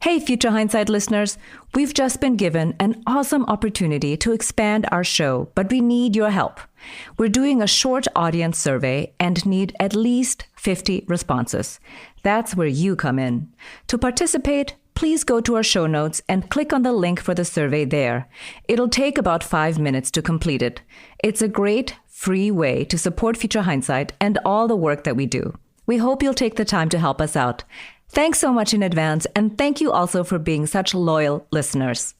Hey, Future Hindsight listeners, we've just been given an awesome opportunity to expand our show, but we need your help. We're doing a short audience survey and need at least 50 responses. That's where you come in. To participate, please go to our show notes and click on the link for the survey there. It'll take about 5 minutes to complete it. It's a great, free way to support Future Hindsight and all the work that we do. We hope you'll take the time to help us out. Thanks so much in advance, and thank you also for being such loyal listeners.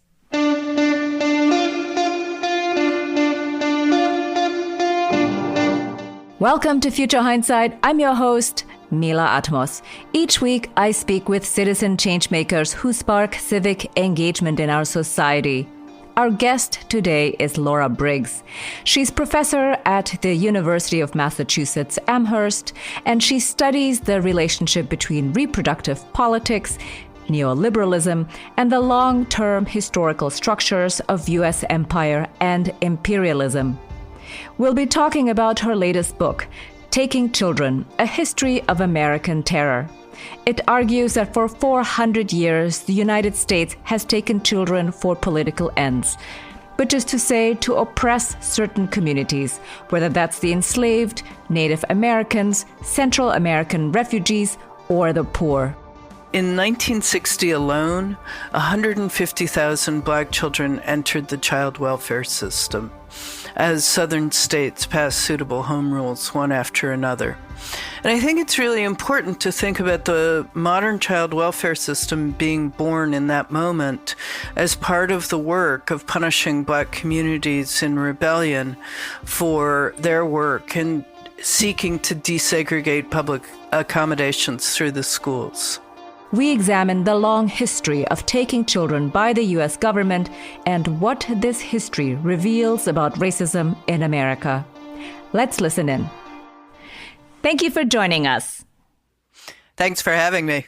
Welcome to Future Hindsight. I'm your host, Mila Atmos. Each week, I speak with citizen changemakers who spark civic engagement in our society. Our guest today is Laura Briggs. She's professor at the University of Massachusetts Amherst, and she studies the relationship between reproductive politics, neoliberalism, and the long-term historical structures of U.S. empire and imperialism. We'll be talking about her latest book, Taking Children, A History of American Terror. It argues that for 400 years, the United States has taken children for political ends, which is to say, to oppress certain communities, whether that's the enslaved, Native Americans, Central American refugees, or the poor. In 1960 alone, 150,000 Black children entered the child welfare system as Southern states passed suitable home rules one after another. And I think it's really important to think about the modern child welfare system being born in that moment as part of the work of punishing Black communities in rebellion for their work and seeking to desegregate public accommodations through the schools. We examine the long history of taking children by the U.S. government and what this history reveals about racism in America. Let's listen in. Thank you for joining us. Thanks for having me.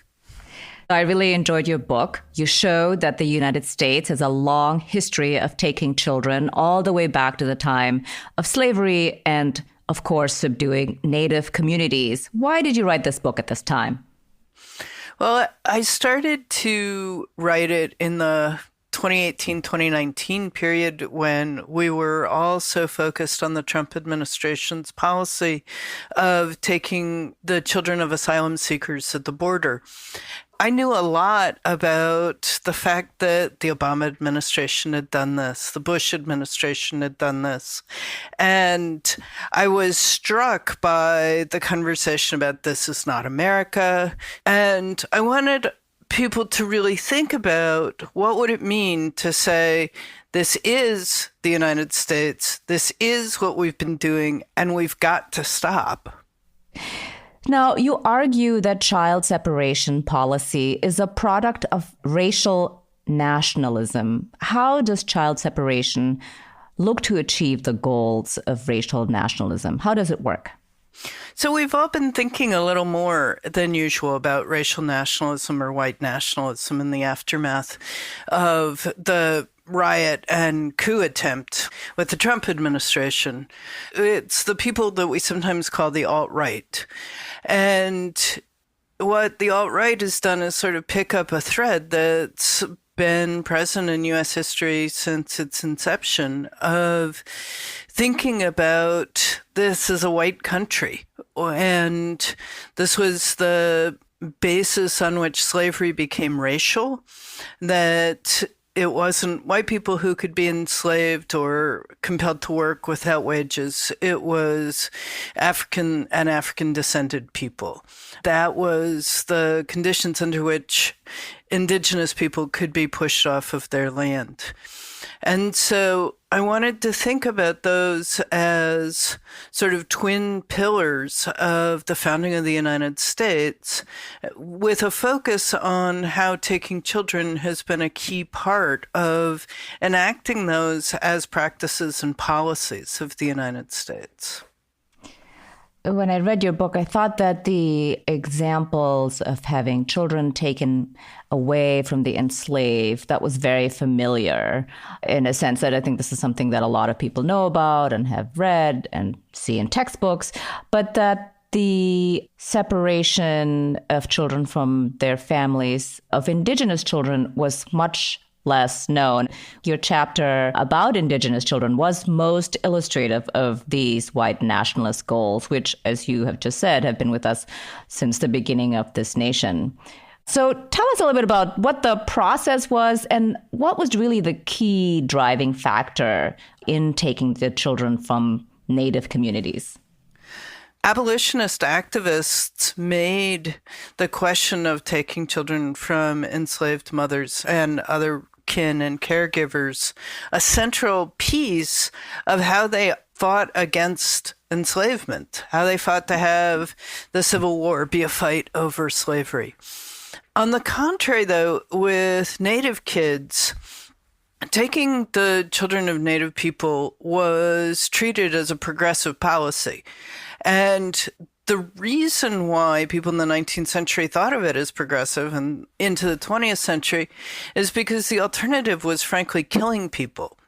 I really enjoyed your book. You showed that the United States has a long history of taking children all the way back to the time of slavery and, of course, subduing Native communities. Why did you write this book at this time? Well, I started to write it in the 2018-2019 period when we were all so focused on the Trump administration's policy of taking the children of asylum seekers at the border. I knew a lot about the fact that the Obama administration had done this, the Bush administration had done this. And I was struck by the conversation about this is not America. And I wanted people to really think about what would it mean to say, this is the United States, this is what we've been doing, and we've got to stop. Now, you argue that child separation policy is a product of racial nationalism. How does child separation look to achieve the goals of racial nationalism? How does it work? So we've all been thinking a little more than usual about racial nationalism or white nationalism in the aftermath of the riot and coup attempt with the Trump administration. It's the people that we sometimes call the alt-right. And what the alt-right has done is sort of pick up a thread that's been present in U.S. history since its inception of thinking about this as a white country. And this was the basis on which slavery became racial, that it wasn't white people who could be enslaved or compelled to work without wages. It was African and African-descended people. That was the conditions under which indigenous people could be pushed off of their land. And so I wanted to think about those as sort of twin pillars of the founding of the United States, with a focus on how taking children has been a key part of enacting those as practices and policies of the United States. When I read your book, I thought that the examples of having children taken away from the enslaved, that was very familiar in a sense that I think this is something that a lot of people know about and have read and see in textbooks, but that the separation of children from their families, of Indigenous children, was much less known. Your chapter about Indigenous children was most illustrative of these white nationalist goals, which, as you have just said, have been with us since the beginning of this nation. So tell us a little bit about what the process was and what was really the key driving factor in taking the children from Native communities. Abolitionist activists made the question of taking children from enslaved mothers and other kin and caregivers a central piece of how they fought against enslavement, how they fought to have the Civil War be a fight over slavery. On the contrary, though, with Native kids, taking the children of Native people was treated as a progressive policy. And the reason why people in the 19th century thought of it as progressive and into the 20th century is because the alternative was frankly killing people.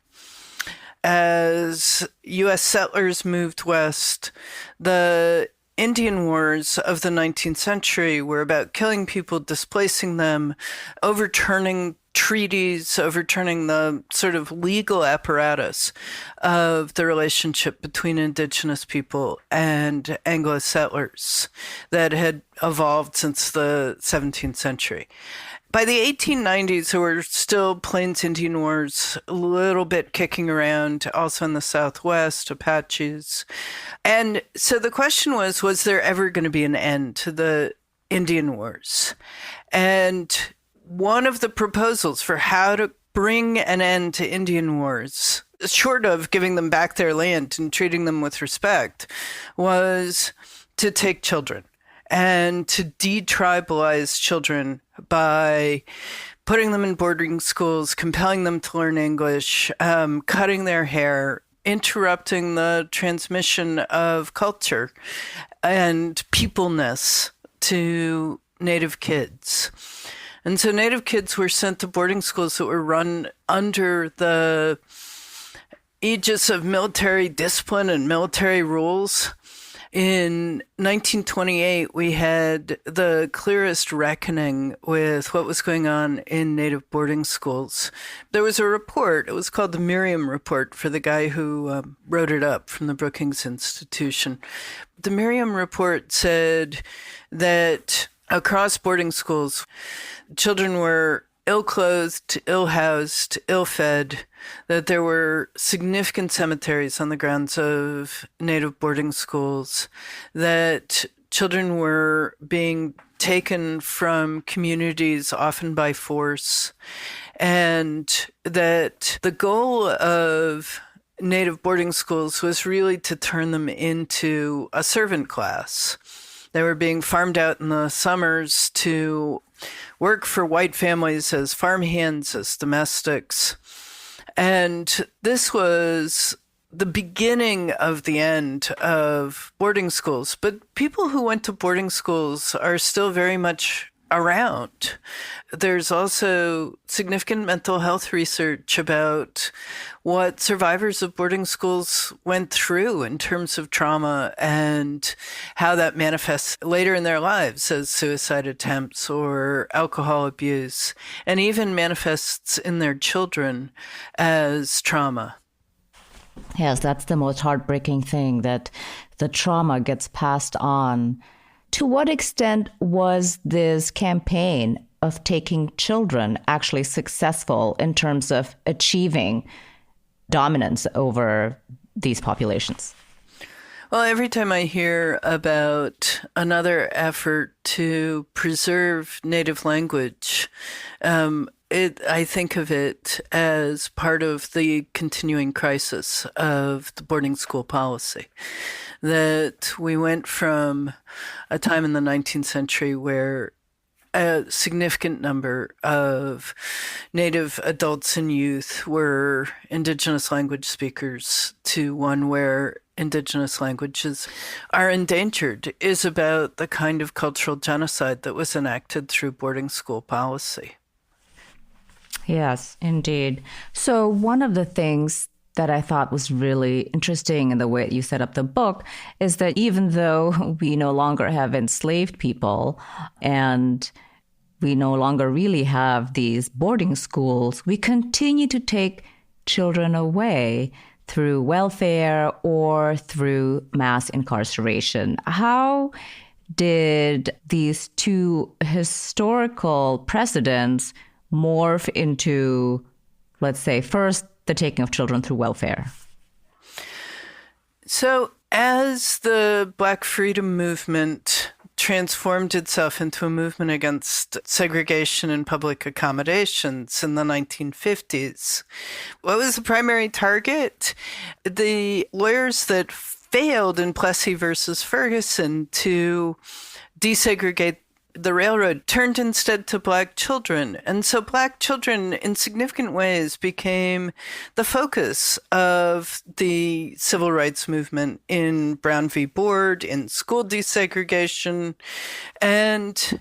As U.S. settlers moved west, the Indian wars of the 19th century were about killing people, displacing them, overturning treaties, overturning the sort of legal apparatus of the relationship between Indigenous people and Anglo settlers that had evolved since the 17th century. By the 1890s, there were still Plains Indian Wars, a little bit kicking around, also in the Southwest, Apaches. And so the question was there ever going to be an end to the Indian Wars? And one of the proposals for how to bring an end to Indian Wars, short of giving them back their land and treating them with respect, was to take children and to detribalize children by putting them in boarding schools, compelling them to learn English, cutting their hair, interrupting the transmission of culture and peopleness to Native kids. And so Native kids were sent to boarding schools that were run under the aegis of military discipline and military rules. In 1928, we had the clearest reckoning with what was going on in Native boarding schools. There was a report, it was called the Miriam Report for the guy who wrote it up from the Brookings Institution. The Miriam Report said that across boarding schools, children were ill-clothed, ill-housed, ill-fed, that there were significant cemeteries on the grounds of Native boarding schools, that children were being taken from communities often by force, and that the goal of Native boarding schools was really to turn them into a servant class. They were being farmed out in the summers to work for white families as farmhands, as domestics. And this was the beginning of the end of boarding schools. But people who went to boarding schools are still very much around. There's also significant mental health research about what survivors of boarding schools went through in terms of trauma and how that manifests later in their lives as suicide attempts or alcohol abuse, and even manifests in their children as trauma. Yes, that's the most heartbreaking thing, that the trauma gets passed on. To what extent was this campaign of taking children actually successful in terms of achieving dominance over these populations? Well, every time I hear about another effort to preserve Native language, I think of it as part of the continuing crisis of the boarding school policy. That we went from a time in the 19th century where a significant number of Native adults and youth were Indigenous language speakers to one where Indigenous languages are endangered is about the kind of cultural genocide that was enacted through boarding school policy. Yes, indeed. So one of the things that I thought was really interesting in the way you set up the book is that even though we no longer have enslaved people and we no longer really have these boarding schools, we continue to take children away through welfare or through mass incarceration. How did these two historical precedents morph into, let's say, first, the taking of children through welfare? So as the Black freedom movement transformed itself into a movement against segregation in public accommodations in the 1950s, what was the primary target? The lawyers that failed in Plessy versus Ferguson to desegregate the railroad turned instead to Black children. And so Black children in significant ways became the focus of the civil rights movement in Brown v. Board, in school desegregation. And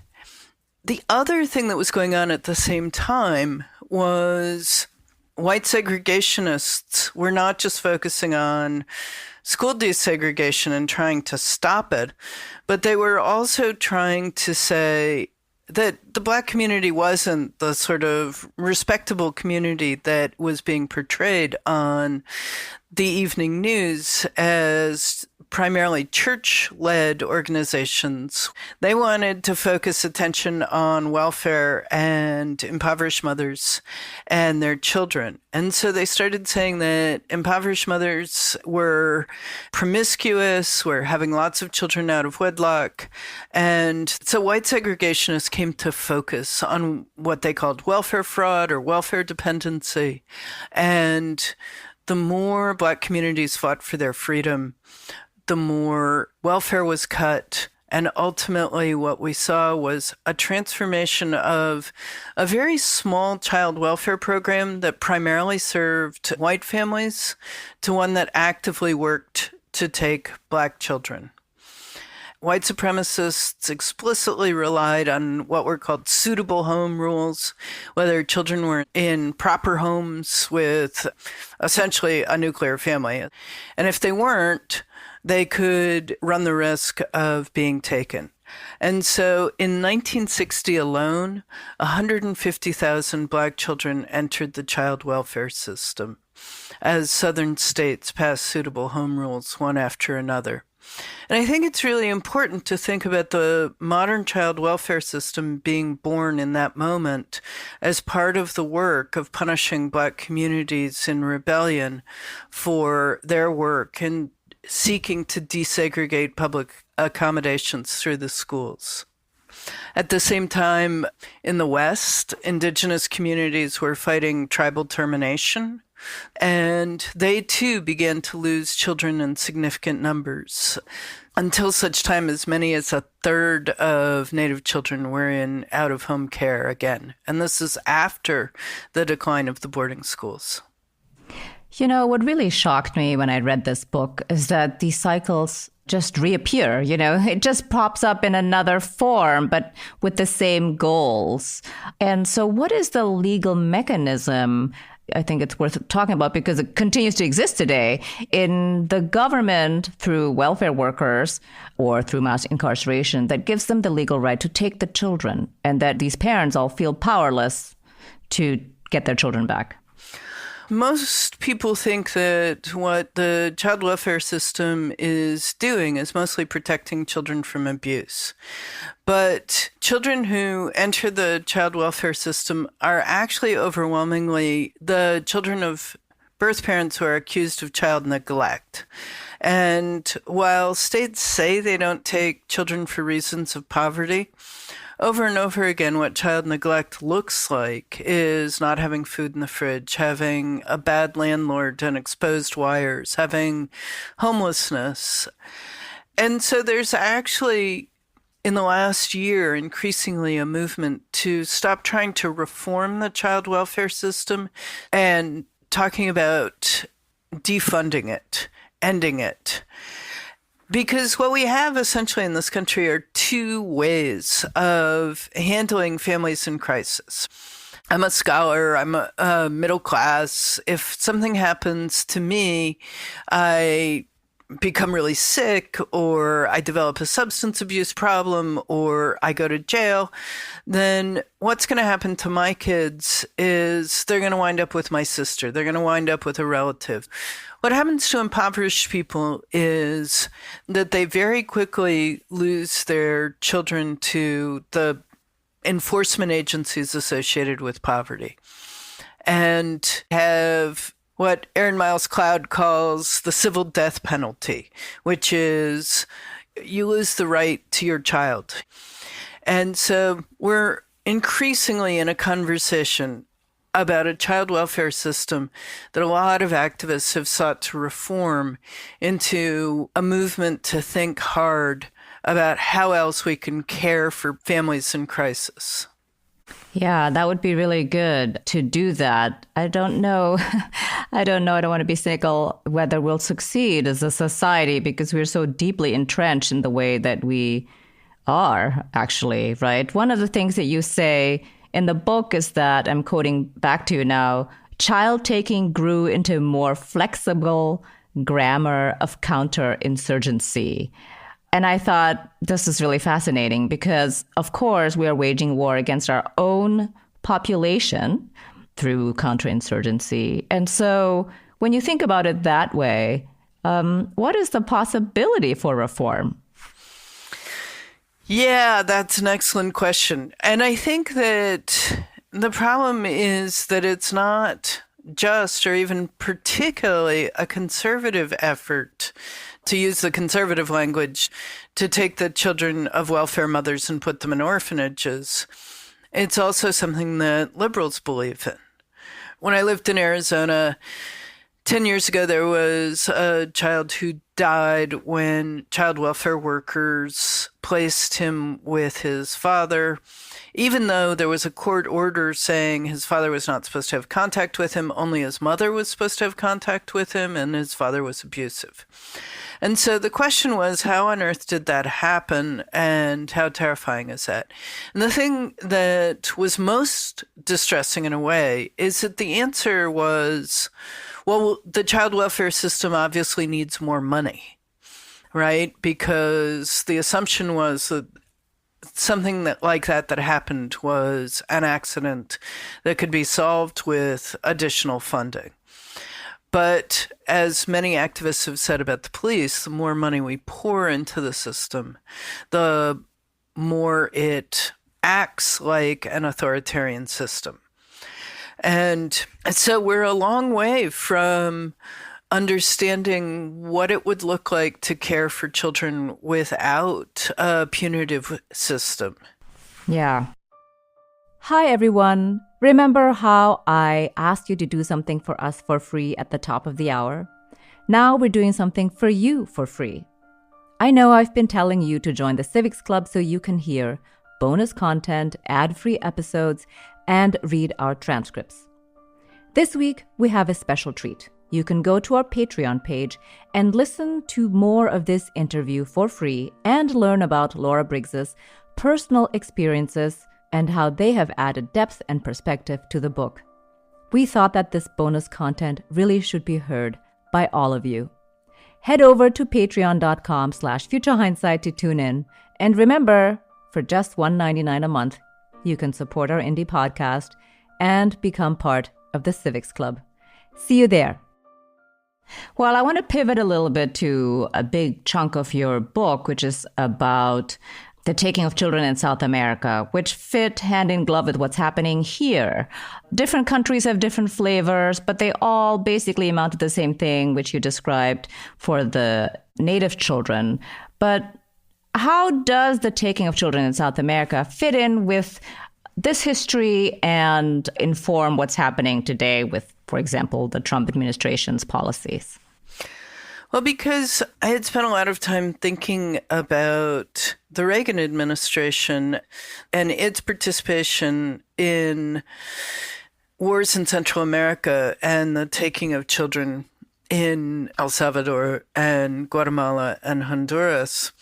the other thing that was going on at the same time was white segregationists were not just focusing on school desegregation and trying to stop it, but they were also trying to say that the Black community wasn't the sort of respectable community that was being portrayed on the evening news as primarily church-led organizations. They wanted to focus attention on welfare and impoverished mothers and their children. And so they started saying that impoverished mothers were promiscuous, were having lots of children out of wedlock. And so white segregationists came to focus on what they called welfare fraud or welfare dependency. And the more Black communities fought for their freedom, the more welfare was cut. And ultimately what we saw was a transformation of a very small child welfare program that primarily served white families to one that actively worked to take Black children. White supremacists explicitly relied on what were called suitable home rules, whether children were in proper homes with essentially a nuclear family. And if they weren't, they could run the risk of being taken. And so in 1960 alone, 150,000 Black children entered the child welfare system as Southern states passed suitable home rules one after another. And I think it's really important to think about the modern child welfare system being born in that moment as part of the work of punishing Black communities in rebellion for their work and seeking to desegregate public accommodations through the schools. At the same time, in the West, indigenous communities were fighting tribal termination, and they too began to lose children in significant numbers, until such time as many as a third of Native children were in out-of-home care again. And this is after the decline of the boarding schools. You know, what really shocked me when I read this book is that these cycles just reappear. You know, it just pops up in another form, but with the same goals. And so what is the legal mechanism, I think it's worth talking about because it continues to exist today, in the government through welfare workers or through mass incarceration that gives them the legal right to take the children, and that these parents all feel powerless to get their children back? Most people think that what the child welfare system is doing is mostly protecting children from abuse. But children who enter the child welfare system are actually overwhelmingly the children of birth parents who are accused of child neglect. And while states say they don't take children for reasons of poverty, over and over again, what child neglect looks like is not having food in the fridge, having a bad landlord and exposed wires, having homelessness. And so there's actually, in the last year, increasingly a movement to stop trying to reform the child welfare system and talking about defunding it, ending it. Because what we have essentially in this country are two ways of handling families in crisis. I'm a scholar, I'm a middle class. If something happens to me, I become really sick, or I develop a substance abuse problem, or I go to jail, then what's going to happen to my kids is they're going to wind up with my sister. They're going to wind up with a relative. What happens to impoverished people is that they very quickly lose their children to the enforcement agencies associated with poverty and have what Aaron Miles Cloud calls the civil death penalty, which is you lose the right to your child. And so we're increasingly in a conversation about a child welfare system that a lot of activists have sought to reform into a movement to think hard about how else we can care for families in crisis. Yeah, that would be really good to do that. I don't know. I don't want to be cynical whether we'll succeed as a society because we're so deeply entrenched in the way that we are, actually, right? One of the things that you say in the book is that, I'm quoting back to you now, child taking grew into a more flexible grammar of counterinsurgency. And I thought this is really fascinating because, of course, we are waging war against our own population through counterinsurgency. And so when you think about it that way, what is the possibility for reform? Yeah, that's an excellent question. And I think that the problem is that it's not just or even particularly a conservative effort, to use the conservative language, to take the children of welfare mothers and put them in orphanages. It's also something that liberals believe in. When I lived in Arizona 10 years ago, there was a child who died when child welfare workers placed him with his father, even though there was a court order saying his father was not supposed to have contact with him, only his mother was supposed to have contact with him, and his father was abusive. And so the question was, how on earth did that happen, and how terrifying is that? And the thing that was most distressing in a way is that the answer was, well, the child welfare system obviously needs more money, right? Because the assumption was that something like that happened was an accident that could be solved with additional funding. But as many activists have said about the police, the more money we pour into the system, the more it acts like an authoritarian system. And so we're a long way from understanding what it would look like to care for children without a punitive system. Yeah. Hi, everyone. Remember how I asked you to do something for us for free at the top of the hour? Now we're doing something for you for free. I know I've been telling you to join the Civics Club so you can hear bonus content, ad-free episodes, and read our transcripts. This week, we have a special treat. You can go to our Patreon page and listen to more of this interview for free and learn about Laura Briggs's personal experiences and how they have added depth and perspective to the book. We thought that this bonus content really should be heard by all of you. Head over to patreon.com/futurehindsight to tune in. And remember, for just $1.99 a month, you can support our indie podcast and become part of the Civics Club. See you there. Well, I want to pivot a little bit to a big chunk of your book, which is about the taking of children in South America, which fit hand in glove with what's happening here. Different countries have different flavors, but they all basically amount to the same thing, which you described for the native children. But how does the taking of children in South America fit in with this history and inform what's happening today with, for example, the Trump administration's policies? Well, because I had spent a lot of time thinking about the Reagan administration and its participation in wars in Central America and the taking of children in El Salvador and Guatemala and Honduras.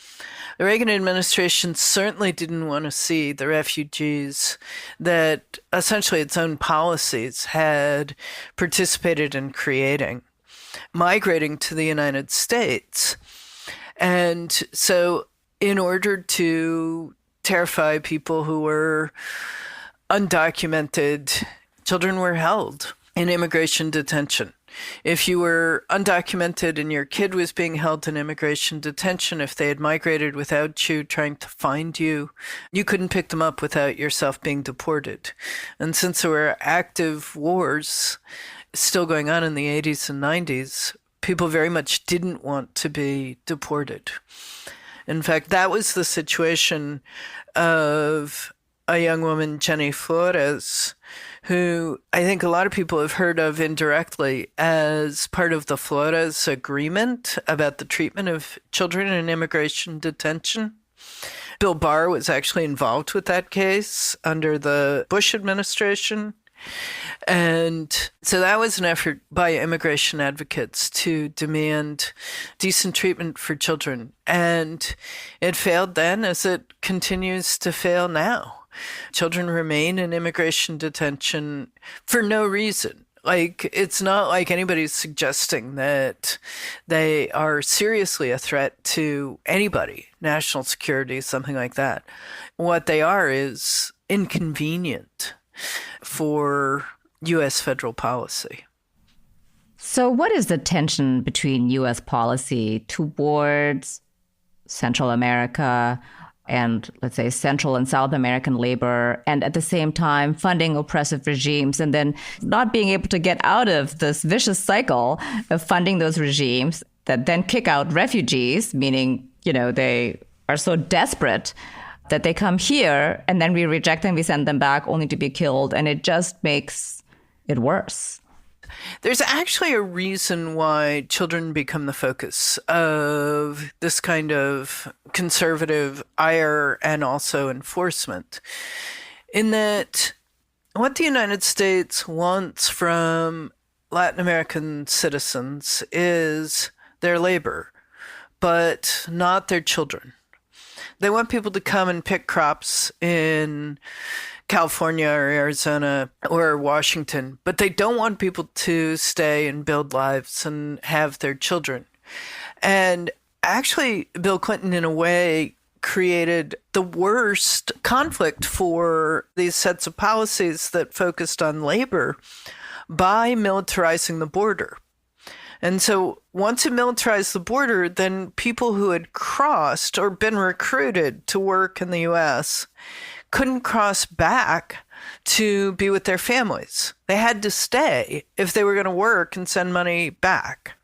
The Reagan administration certainly didn't want to see the refugees that essentially its own policies had participated in creating migrating to the United States. And so in order to terrify people who were undocumented, children were held in immigration detention. If you were undocumented and your kid was being held in immigration detention, if they had migrated without you trying to find you, you couldn't pick them up without yourself being deported. And since there were active wars still going on in the 80s and 90s, people very much didn't want to be deported. In fact, that was the situation of a young woman, Jenny Flores, who I think a lot of people have heard of indirectly as part of the Flores Agreement about the treatment of children in immigration detention. Bill Barr was actually involved with that case under the Bush administration. And so that was an effort by immigration advocates to demand decent treatment for children. And it failed then, as it continues to fail now. Children remain in immigration detention for no reason. Like, it's not like anybody's suggesting that they are seriously a threat to anybody, national security, something like that. What they are is inconvenient for U.S. federal policy. So what is the tension between U.S. policy towards Central America and, let's say, Central and South American labor, and at the same time funding oppressive regimes, and then not being able to get out of this vicious cycle of funding those regimes that then kick out refugees, meaning, they are so desperate that they come here and then we reject them, we send them back only to be killed, and it just makes it worse. There's actually a reason why children become the focus of this kind of conservative ire and also enforcement, in that what the United States wants from Latin American citizens is their labor, but not their children. They want people to come and pick crops in California or Arizona or Washington, but they don't want people to stay and build lives and have their children. And actually, Bill Clinton, in a way, created the worst conflict for these sets of policies that focused on labor by militarizing the border. And so once it militarized the border, then people who had crossed or been recruited to work in the U.S. couldn't cross back to be with their families. They had to stay if they were going to work and send money back.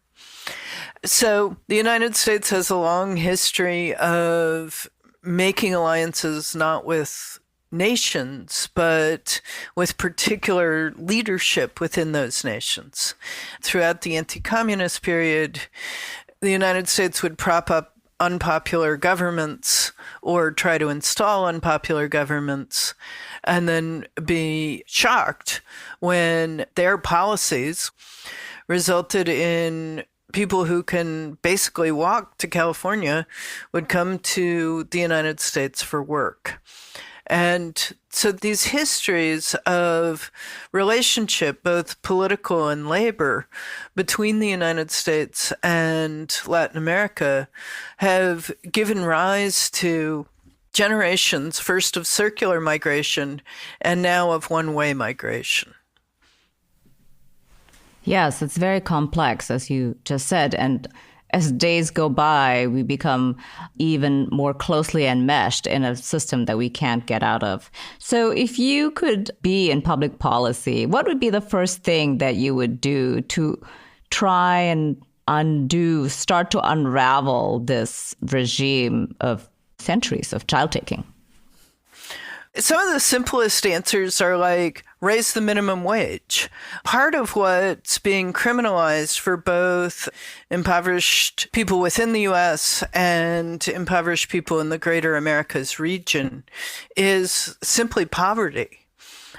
So the United States has a long history of making alliances not with nations, but with particular leadership within those nations. Throughout the anti-communist period, the United States would prop up unpopular governments or try to install unpopular governments, and then be shocked when their policies resulted in people who can basically walk to California would come to the United States for work. And so these histories of relationship, both political and labor, between the United States and Latin America have given rise to generations, first of circular migration and now of one-way migration. Yes, it's very complex, as you just said. And as days go by, we become even more closely enmeshed in a system that we can't get out of. So if you could be in public policy, what would be the first thing that you would do to try and start to unravel this regime of centuries of child taking? Some of the simplest answers are like, raise the minimum wage. Part of what's being criminalized for both impoverished people within the U.S. and impoverished people in the greater Americas region is simply poverty,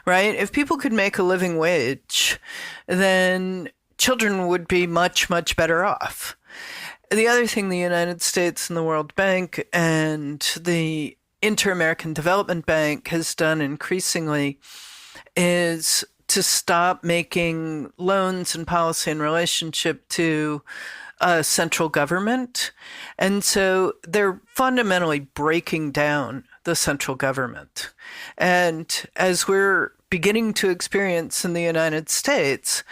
right? If people could make a living wage, then children would be much, much better off. The other thing the United States and the World Bank and the Inter-American Development Bank has done increasingly is to stop making loans and policy in relationship to central government. And so they're fundamentally breaking down the central government. And as we're beginning to experience in the United States,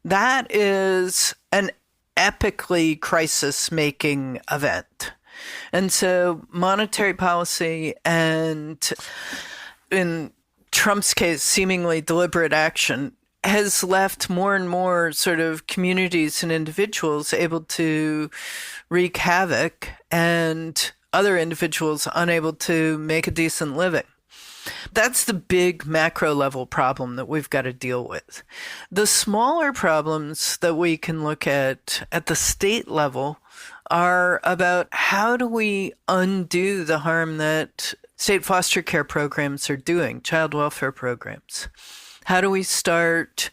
that is an epically crisis-making event. And so monetary policy and, in Trump's case, seemingly deliberate action has left more and more sort of communities and individuals able to wreak havoc and other individuals unable to make a decent living. That's the big macro level problem that we've got to deal with. The smaller problems that we can look at the state level are about how do we undo the harm that state foster care programs are doing, child welfare programs. How do we start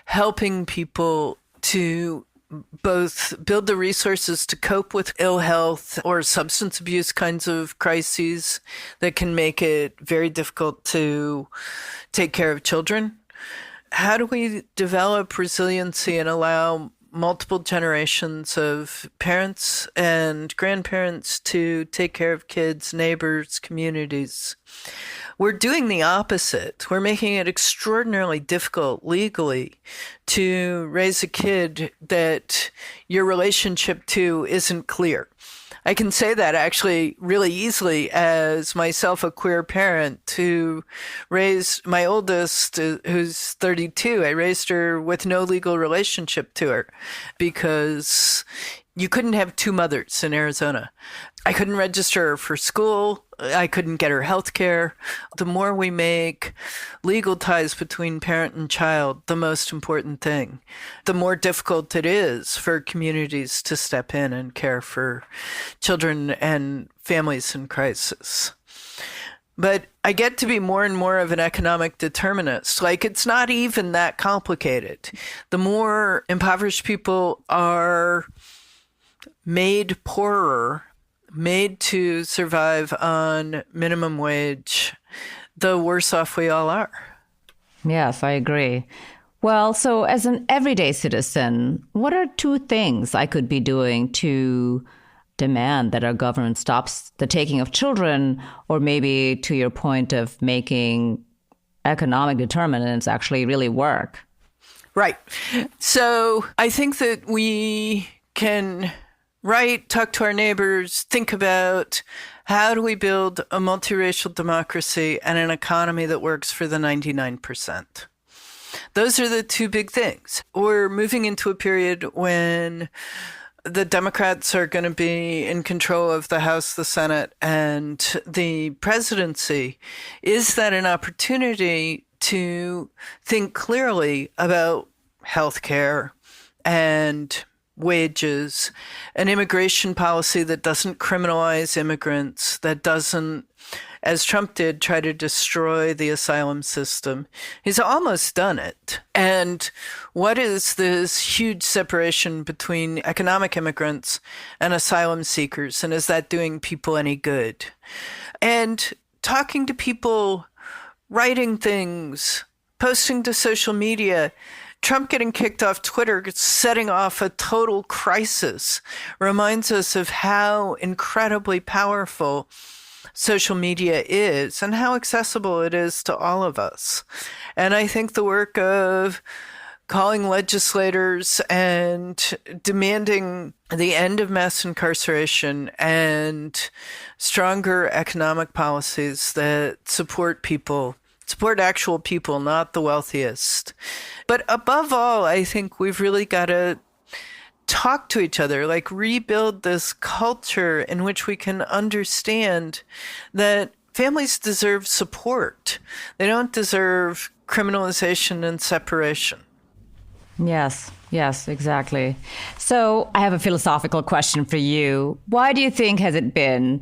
helping people to both build the resources to cope with ill health or substance abuse kinds of crises that can make it very difficult to take care of children? How do we develop resiliency and allow multiple generations of parents and grandparents to take care of kids, neighbors, communities? We're doing the opposite. We're making it extraordinarily difficult legally to raise a kid that your relationship to isn't clear. I can say that actually really easily as myself, a queer parent who raised my oldest, who's 32. I raised her with no legal relationship to her because you couldn't have two mothers in Arizona. I couldn't register her for school. I couldn't get her health care. The more we make legal ties between parent and child the most important thing, the more difficult it is for communities to step in and care for children and families in crisis. But I get to be more and more of an economic determinist. Like, it's not even that complicated. The more impoverished people are made poorer, made to survive on minimum wage, the worse off we all are. Yes, I agree. Well, so as an everyday citizen, what are two things I could be doing to demand that our government stops the taking of children, or maybe to your point of making economic determinants actually really work? Right. So I think that we can talk to our neighbors, think about how do we build a multiracial democracy and an economy that works for the 99%. Those are the two big things. We're moving into a period when the Democrats are going to be in control of the House, the Senate, and the presidency. Is that an opportunity to think clearly about healthcare and wages, an immigration policy that doesn't criminalize immigrants, that doesn't, as Trump did, try to destroy the asylum system? He's almost done it. And what is this huge separation between economic immigrants and asylum seekers? And is that doing people any good? And talking to people, writing things, posting to social media. Trump getting kicked off Twitter, setting off a total crisis, reminds us of how incredibly powerful social media is and how accessible it is to all of us. And I think the work of calling legislators and demanding the end of mass incarceration and stronger economic policies that support actual people, not the wealthiest. But above all, I think we've really got to talk to each other, like rebuild this culture in which we can understand that families deserve support. They don't deserve criminalization and separation. Yes, exactly. So I have a philosophical question for you. Why do you think has it been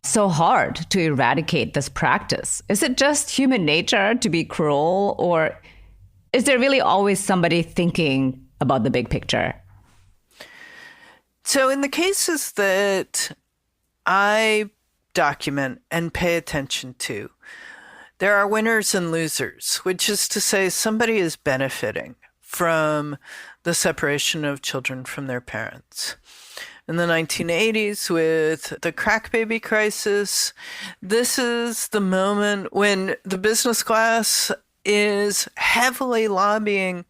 so hard to eradicate this practice? Is it just human nature to be cruel, or is there really always somebody thinking about the big picture? So in the cases that I document and pay attention to, there are winners and losers, which is to say somebody is benefiting from the separation of children from their parents. In the 1980s, with the crack baby crisis, this is the moment when the business class is heavily lobbying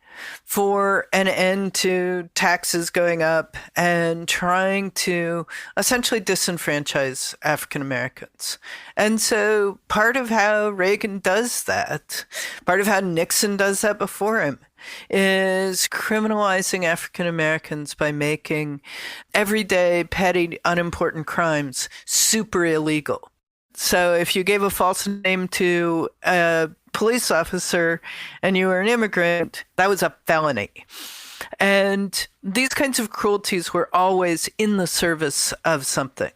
for an end to taxes going up and trying to essentially disenfranchise African Americans. And so part of how Reagan does that, part of how Nixon does that before him, is criminalizing African Americans by making everyday, petty, unimportant crimes super illegal. So if you gave a false name to a police officer and you were an immigrant, that was a felony. And these kinds of cruelties were always in the service of something.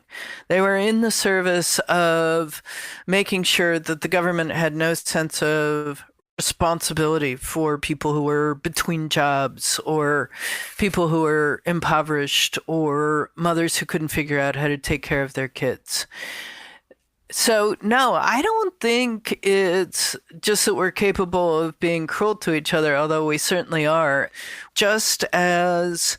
They were in the service of making sure that the government had no sense of responsibility for people who were between jobs or people who were impoverished or mothers who couldn't figure out how to take care of their kids. So, no, I don't think it's just that we're capable of being cruel to each other, although we certainly are. Just as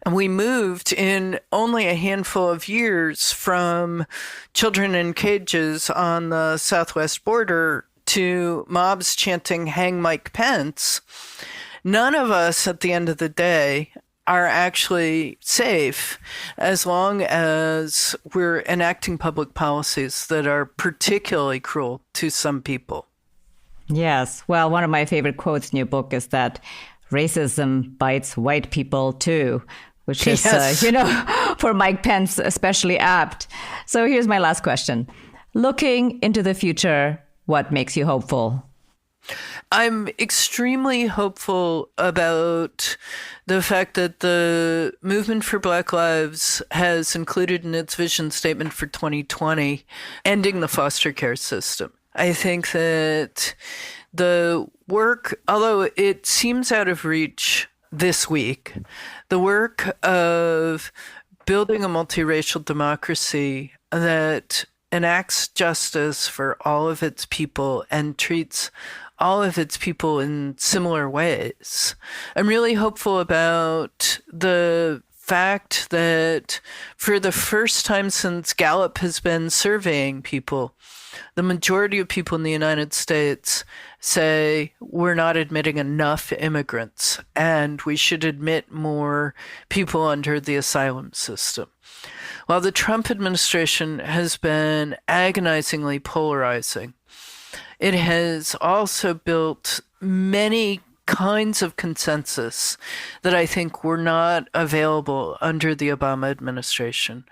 we moved in only a handful of years from children in cages on the southwest border to mobs chanting, "Hang Mike Pence," none of us at the end of the day are actually safe as long as we're enacting public policies that are particularly cruel to some people. Yes. Well, one of my favorite quotes in your book is that racism bites white people too, which is, yes. For Mike Pence, especially apt. So here's my last question. Looking into the future, what makes you hopeful? I'm extremely hopeful about the fact that the Movement for Black Lives has included in its vision statement for 2020 ending the foster care system. I think that the work, although it seems out of reach this week, the work of building a multiracial democracy that enacts justice for all of its people and treats all of its people in similar ways. I'm really hopeful about the fact that for the first time since Gallup has been surveying people, the majority of people in the United States say we're not admitting enough immigrants and we should admit more people under the asylum system. While the Trump administration has been agonizingly polarizing, it has also built many kinds of consensus that I think were not available under the Obama administration.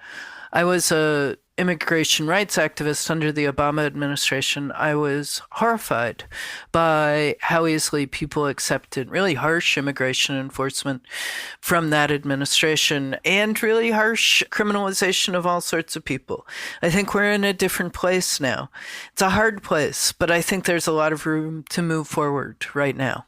I was an immigration rights activist under the Obama administration. I was horrified by how easily people accepted really harsh immigration enforcement from that administration and really harsh criminalization of all sorts of people. I think we're in a different place now. It's a hard place, but I think there's a lot of room to move forward right now.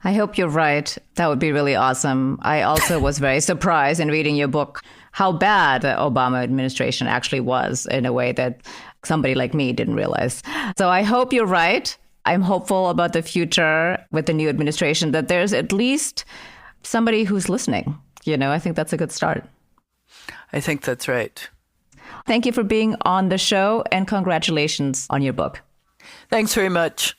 I hope you're right. That would be really awesome. I also was very surprised in reading your book how bad the Obama administration actually was in a way that somebody like me didn't realize. So I hope you're right. I'm hopeful about the future with the new administration, that there's at least somebody who's listening. I think that's a good start. I think that's right. Thank you for being on the show and congratulations on your book. Thanks very much.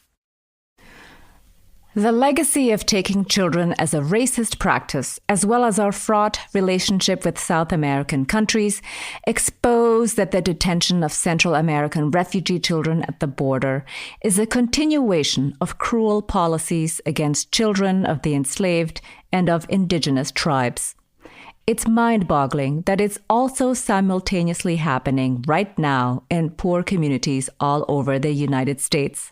The legacy of taking children as a racist practice, as well as our fraught relationship with South American countries, expose that the detention of Central American refugee children at the border is a continuation of cruel policies against children of the enslaved and of indigenous tribes. It's mind-boggling that it's also simultaneously happening right now in poor communities all over the United States.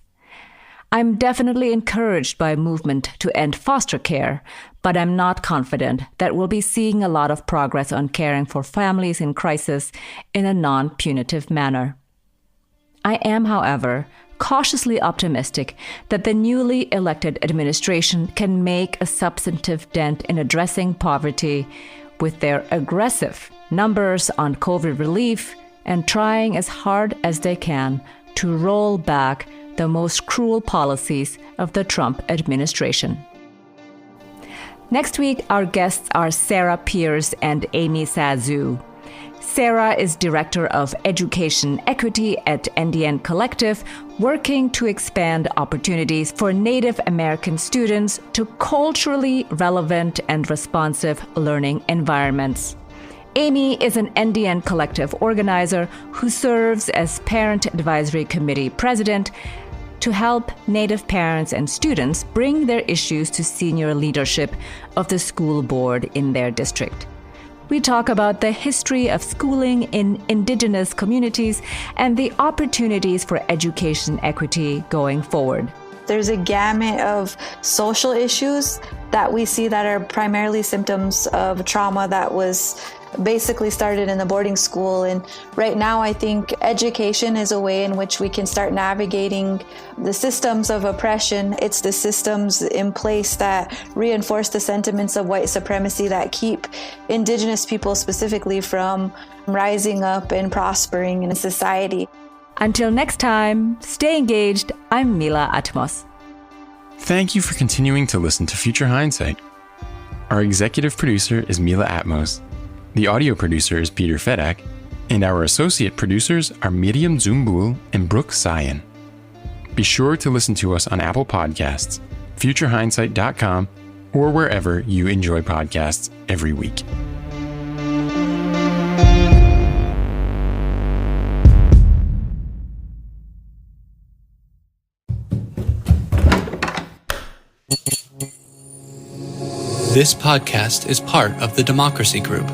I'm definitely encouraged by a movement to end foster care, but I'm not confident that we'll be seeing a lot of progress on caring for families in crisis in a non-punitive manner. I am, however, cautiously optimistic that the newly elected administration can make a substantive dent in addressing poverty up with their aggressive numbers on COVID relief and trying as hard as they can to roll back the most cruel policies of the Trump administration. Next week, our guests are Sarah Pierce and Amy Sazu. Sarah is Director of Education Equity at NDN Collective, working to expand opportunities for Native American students to culturally relevant and responsive learning environments. Amy is an NDN Collective organizer who serves as Parent Advisory Committee President to help Native parents and students bring their issues to senior leadership of the school board in their district. We talk about the history of schooling in Indigenous communities and the opportunities for education equity going forward. There's a gamut of social issues that we see that are primarily symptoms of trauma that was basically started in the boarding school. And right now, I think education is a way in which we can start navigating the systems of oppression. It's the systems in place that reinforce the sentiments of white supremacy that keep Indigenous people specifically from rising up and prospering in society. Until next time, stay engaged. I'm Mila Atmos. Thank you for continuing to listen to Future Hindsight. Our executive producer is Mila Atmos. The audio producer is Peter Fedak, and our associate producers are Miriam Zumbul and Brooke Sayan. Be sure to listen to us on Apple Podcasts, futurehindsight.com, or wherever you enjoy podcasts every week. This podcast is part of the Democracy Group.